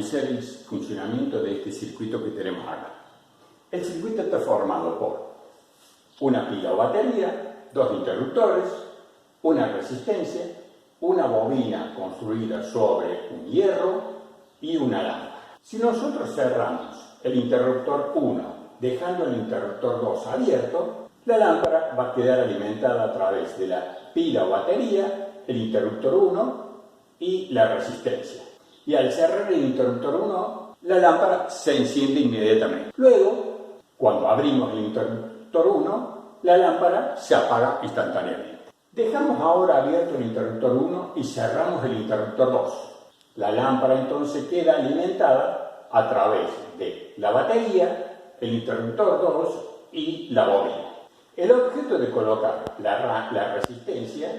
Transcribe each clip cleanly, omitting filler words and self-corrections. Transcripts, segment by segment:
analizar el funcionamiento de este circuito que tenemos acá. El circuito está formado por una pila o batería, dos interruptores, una resistencia, una bobina construida sobre un hierro y una lámpara. Si nosotros cerramos el interruptor 1 dejando el interruptor 2 abierto, la lámpara va a quedar alimentada a través de la pila o batería, el interruptor 1 y la resistencia. Y al cerrar el interruptor 1, la lámpara se enciende inmediatamente. Luego, cuando abrimos el interruptor 1, la lámpara se apaga instantáneamente. Dejamos ahora abierto el interruptor 1 y cerramos el interruptor 2. La lámpara entonces queda alimentada a través de la batería, el interruptor 2 y la bobina. El objeto de colocar la resistencia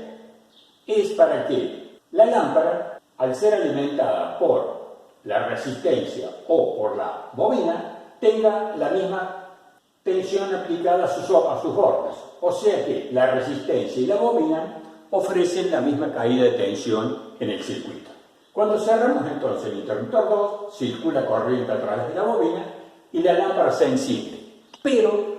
es para que la lámpara, al ser alimentada por la resistencia o por la bobina, tenga la misma tensión aplicada a sus bordes. O sea que la resistencia y la bobina ofrecen la misma caída de tensión en el circuito. Cuando cerramos entonces el interruptor 2, circula corriente a través de la bobina y la lámpara se enciende, pero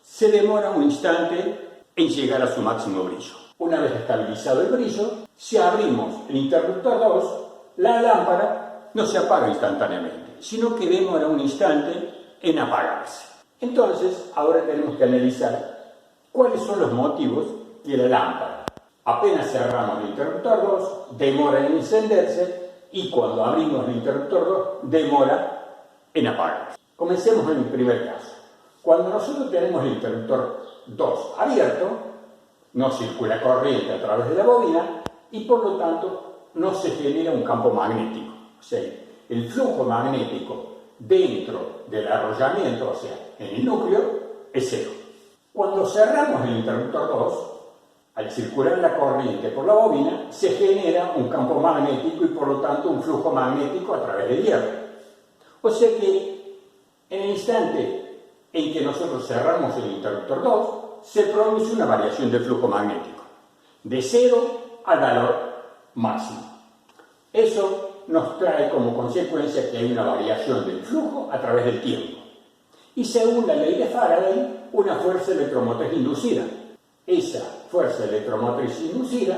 se demora un instante en llegar a su máximo brillo. Una vez estabilizado el brillo, si abrimos el interruptor 2, la lámpara no se apaga instantáneamente, sino que demora un instante en apagarse. Entonces, ahora tenemos que analizar cuáles son los motivos que la lámpara, apenas cerramos el interruptor 2, demora en encenderse y cuando abrimos el interruptor 2, demora en apagarse. Comencemos en el primer caso. Cuando nosotros tenemos el interruptor 2 abierto, no circula corriente a través de la bobina y por lo tanto no se genera un campo magnético. O sea, el flujo magnético dentro del arrollamiento, o sea, en el núcleo, es cero. Cuando cerramos el interruptor 2, al circular la corriente por la bobina, se genera un campo magnético y por lo tanto un flujo magnético a través del hierro. O sea que en el instante en que nosotros cerramos el interruptor 2, se produce una variación del flujo magnético, de 0 al valor máximo. Eso nos trae como consecuencia que hay una variación del flujo a través del tiempo. Y según la ley de Faraday, una fuerza electromotriz inducida. Esa fuerza electromotriz inducida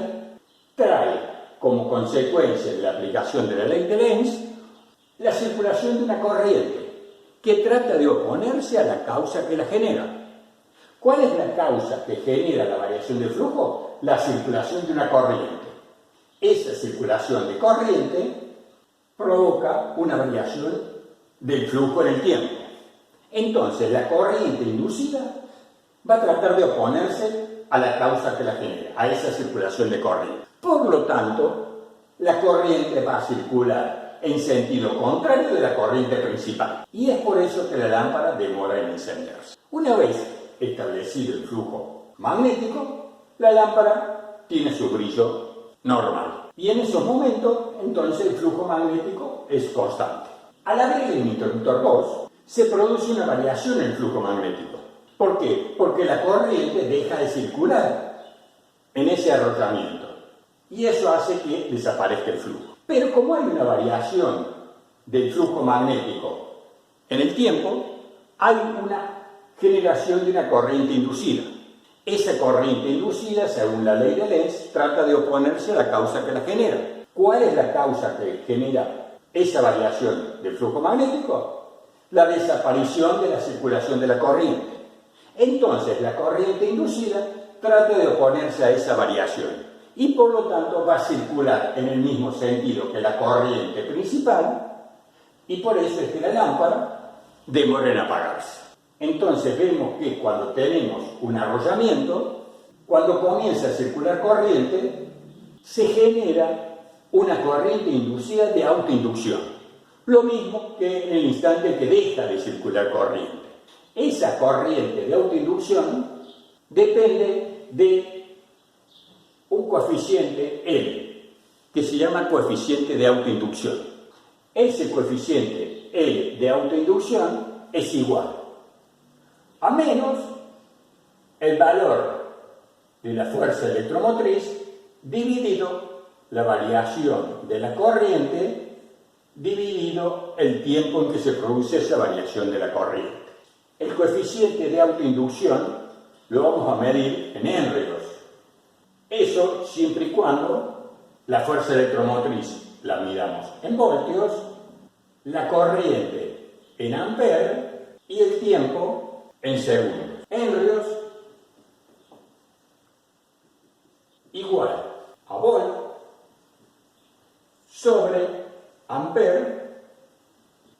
trae como consecuencia de la aplicación de la ley de Lenz la circulación de una corriente que trata de oponerse a la causa que la genera. ¿Cuál es la causa que genera la variación de flujo? La circulación de una corriente. Esa circulación de corriente provoca una variación del flujo en el tiempo. Entonces, la corriente inducida va a tratar de oponerse a la causa que la genera, a esa circulación de corriente. Por lo tanto, la corriente va a circular en sentido contrario de la corriente principal. Y es por eso que la lámpara demora en encenderse. Una vez establecido el flujo magnético, la lámpara tiene su brillo normal. Y en esos momentos, entonces, el flujo magnético es constante. Al abrir el interruptor 2, se produce una variación en el flujo magnético. ¿Por qué? Porque la corriente deja de circular en ese arrollamiento. Y eso hace que desaparezca el flujo. Pero como hay una variación del flujo magnético en el tiempo, hay una generación de una corriente inducida. Esa corriente inducida, según la ley de Lenz, trata de oponerse a la causa que la genera. ¿Cuál es la causa que genera esa variación del flujo magnético? La desaparición de la circulación de la corriente. Entonces, la corriente inducida trata de oponerse a esa variación y por lo tanto va a circular en el mismo sentido que la corriente principal y por eso es que la lámpara demora en apagarse. Entonces vemos que cuando tenemos un arrollamiento, cuando comienza a circular corriente, se genera una corriente inducida de autoinducción. Lo mismo que en el instante que deja de circular corriente. Esa corriente de autoinducción depende de un coeficiente L, que se llama coeficiente de autoinducción. Ese coeficiente L de autoinducción es igual a menos el valor de la fuerza electromotriz dividido la variación de la corriente dividido el tiempo en que se produce esa variación de la corriente. El coeficiente de autoinducción lo vamos a medir en henrios. Eso siempre y cuando la fuerza electromotriz la midamos en voltios, la corriente en amperes y el tiempo en segundos. Henrios igual a volt sobre amper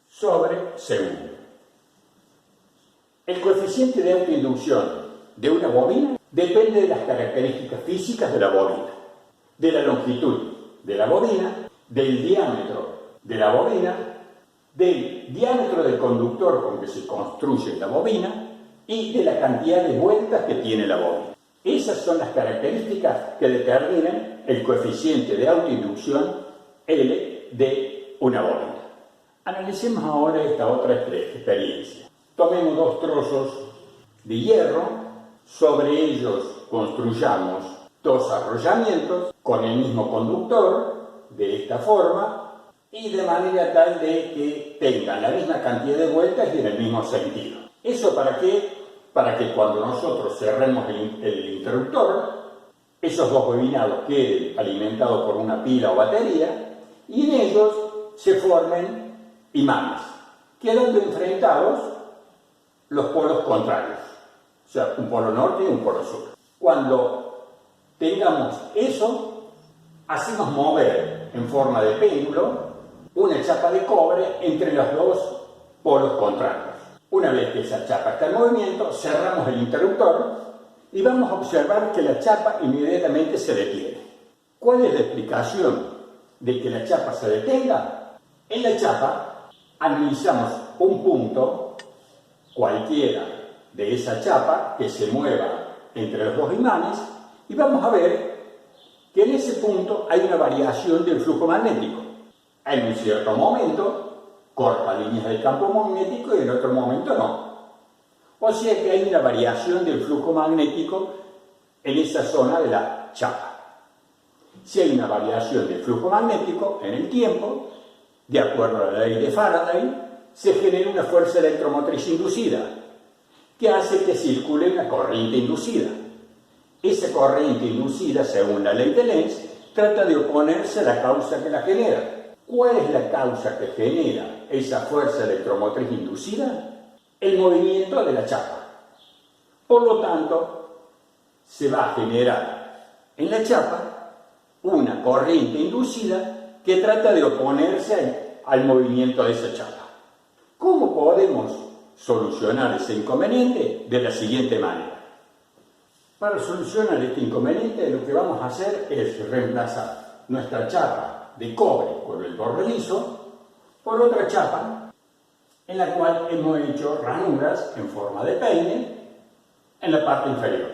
sobre segundo. El coeficiente de autoinducción de una bobina depende de las características físicas de la bobina, de la longitud de la bobina, del diámetro de la bobina, del diámetro del conductor con que se construye la bobina y de la cantidad de vueltas que tiene la bobina. Esas son las características que determinan el coeficiente de autoinducción L de una bobina. Analicemos ahora esta otra experiencia. Tomemos dos trozos de hierro, sobre ellos construyamos dos arrollamientos con el mismo conductor, de esta forma, y de manera tal de que tengan la misma cantidad de vueltas y en el mismo sentido. ¿Eso para qué? Para que cuando nosotros cerremos el interruptor, esos dos bobinados queden alimentados por una pila o batería y en ellos se formen imanes, quedando enfrentados los polos contrarios, o sea, un polo norte y un polo sur. Cuando tengamos eso, hacemos mover en forma de péndulo una chapa de cobre entre los dos polos contrarios. Una vez que esa chapa está en movimiento, cerramos el interruptor y vamos a observar que la chapa inmediatamente se detiene. ¿Cuál es la explicación de que la chapa se detenga? En la chapa analizamos un punto cualquiera de esa chapa que se mueva entre los dos imanes y vamos a ver que en ese punto hay una variación del flujo magnético. En un cierto momento corta líneas del campo magnético y en otro momento no. O sea que hay una variación del flujo magnético en esa zona de la chapa. Si hay una variación del flujo magnético en el tiempo, de acuerdo a la ley de Faraday, se genera una fuerza electromotriz inducida que hace que circule una corriente inducida. Esa corriente inducida, según la ley de Lenz, trata de oponerse a la causa que la genera. ¿Cuál es la causa que genera esa fuerza electromotriz inducida? El movimiento de la chapa. Por lo tanto, se va a generar en la chapa una corriente inducida que trata de oponerse al movimiento de esa chapa. ¿Cómo podemos solucionar ese inconveniente? De la siguiente manera. Para solucionar este inconveniente, lo que vamos a hacer es reemplazar nuestra chapa de cobre con el borde liso por otra chapa en la cual hemos hecho ranuras en forma de peine en la parte inferior.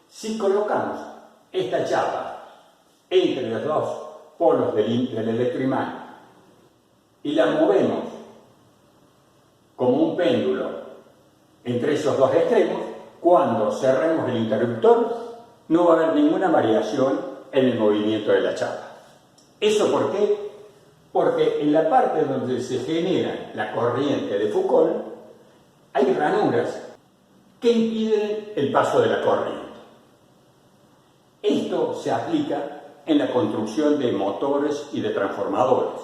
Si colocamos esta chapa entre los dos polos del electroimán y la movemos como un péndulo entre esos dos extremos, cuando cerremos el interruptor no va a haber ninguna variación en el movimiento de la chapa. ¿Eso por qué? Porque en la parte donde se genera la corriente de Foucault hay ranuras que impiden el paso de la corriente. Esto se aplica en la construcción de motores y de transformadores.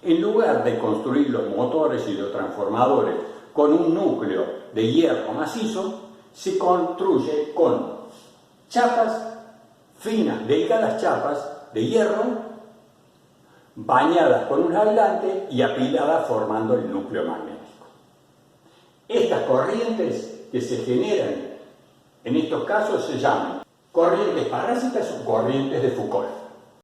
En lugar de construir los motores y los transformadores con un núcleo de hierro macizo, se construye con chapas finas, delgadas chapas de hierro bañadas con un aislante y apiladas formando el núcleo magnético. Estas corrientes que se generan en estos casos se llaman corrientes parásitas o corrientes de Foucault.